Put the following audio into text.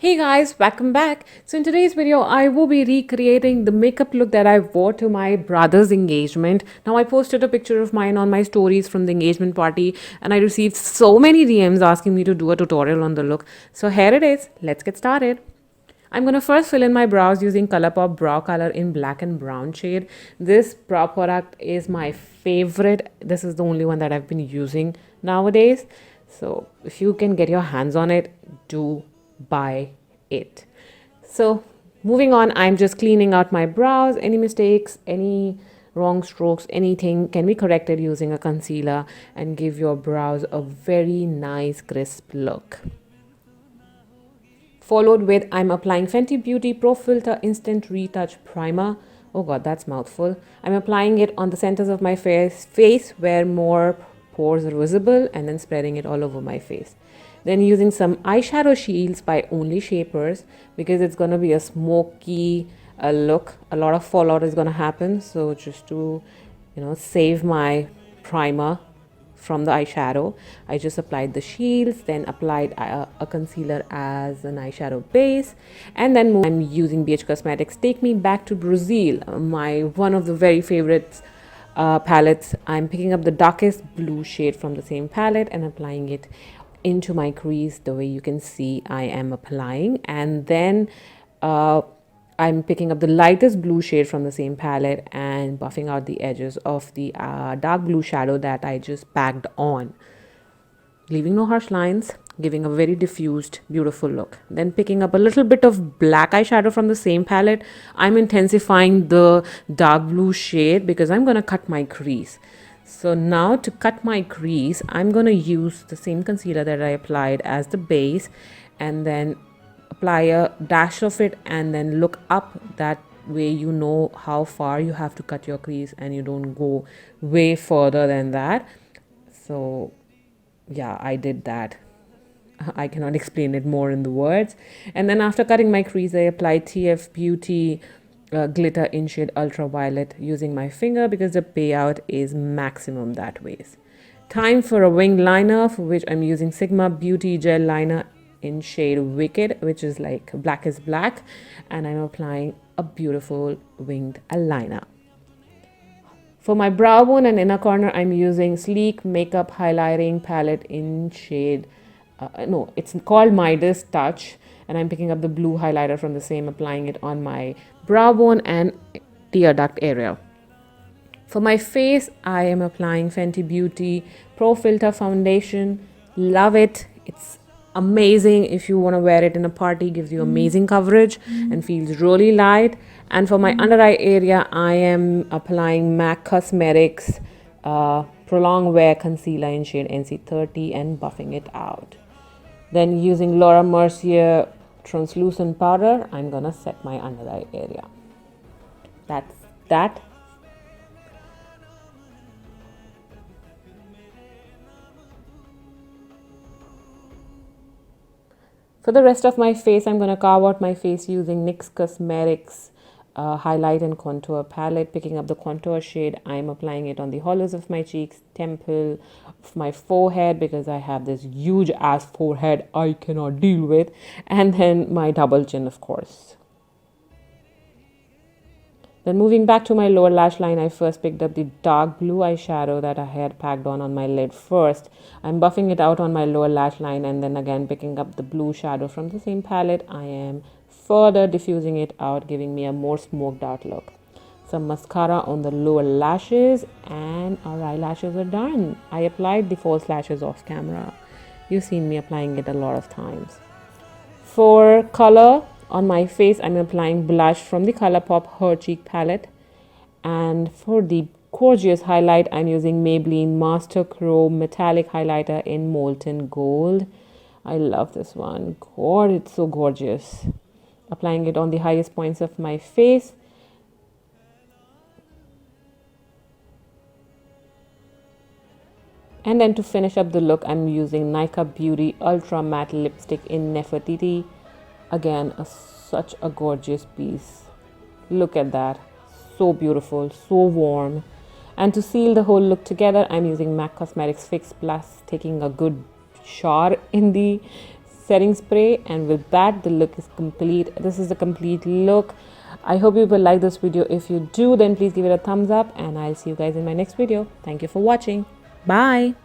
Hey guys, welcome back. So in today's video, I will be recreating the makeup look that I wore to my brother's engagement. Now I posted a picture of mine on my stories from the engagement party and I received so many DMs asking me to do a tutorial on the look. So here it is. Let's get started. I'm going to first fill in my brows using Colourpop brow color in black and brown shade. This brow product is my favorite. This is the only one that I've been using nowadays. So if you can get your hands on it, do buy it. So moving on, I'm just cleaning out my brows. Any mistakes, any wrong strokes, anything can be corrected using a concealer and give your brows a very nice crisp look. Followed with, I'm applying Fenty Beauty Pro Filter Instant Retouch Primer. Oh god, that's mouthful. I'm applying it on the centers of my face where more pores are visible and then spreading it all over my face. Then using some eyeshadow shields by Only Shapers because it's going to be a smoky look. A lot of fallout is going to happen. So just to, save my primer from the eyeshadow, I just applied the shields, then applied a concealer as an eyeshadow base. And then I'm using BH Cosmetics Take Me Back to Brazil, one of the very favorites palettes. I'm picking up the darkest blue shade from the same palette and applying it into my crease the way you can see I am applying, and then I'm picking up the lightest blue shade from the same palette and buffing out the edges of the dark blue shadow that I just packed on, leaving no harsh lines, giving a very diffused beautiful look. Then picking up a little bit of black eyeshadow from the same palette, I'm intensifying the dark blue shade because I'm going to cut my crease. So now to cut my crease, I'm going to use the same concealer that I applied as the base and then apply a dash of it and then look up. That way you know how far you have to cut your crease and you don't go way further than that. So yeah, I did that. I cannot explain it more in the words. And then after cutting my crease, I applied TF Beauty glitter in shade ultraviolet using my finger because the payout is maximum that way. Time for a wing liner, for which I'm using Sigma Beauty gel liner in shade Wicked, which is like black is black, and I'm applying a beautiful winged liner. For my brow bone and inner corner, I'm using Sleek Makeup Highlighting Palette in shade it's called Midas Touch, and I'm picking up the blue highlighter from the same, applying it on my brow bone and tear duct area. For my face, I am applying Fenty Beauty Pro Filter Foundation. Love it. It's amazing if you want to wear it in a party. Gives you amazing coverage and feels really light. And for my under eye area, I am applying MAC Cosmetics Prolong Wear Concealer in shade NC30 and buffing it out. Then using Laura Mercier translucent powder, I'm gonna set my under eye area. That's that. For the rest of my face, I'm gonna carve out my face using NYX Cosmetics highlight and contour palette, picking up the contour shade. I'm applying it on the hollows of my cheeks, temple, of my forehead because I have this huge ass forehead I cannot deal with, and then my double chin, of course. Then moving back to my lower lash line, I first picked up the dark blue eyeshadow that I had packed on my lid first. I'm buffing it out on my lower lash line and then again picking up the blue shadow from the same palette. I am further diffusing it out, giving me a more smoked out look. Some mascara on the lower lashes and our eyelashes are done. I applied the false lashes off camera. You've seen me applying it a lot of times. For color on my face, I'm applying blush from the Colourpop Her Cheek palette. And for the gorgeous highlight, I'm using Maybelline Master Chrome Metallic highlighter in Molten Gold. I love this one. God, it's so gorgeous. Applying it on the highest points of my face. And then to finish up the look, I'm using Nykaa Beauty Ultra Matte Lipstick in Neferatiti. Again, such a gorgeous piece. Look at that. So beautiful, so warm. And to seal the whole look together, I'm using MAC Cosmetics Fix Plus, taking a good shot in the setting spray, and with that the look is complete. This is the complete look. I hope you will like this video. If you do, then please give it a thumbs up, and I'll see you guys in my next video. Thank you for watching. Bye.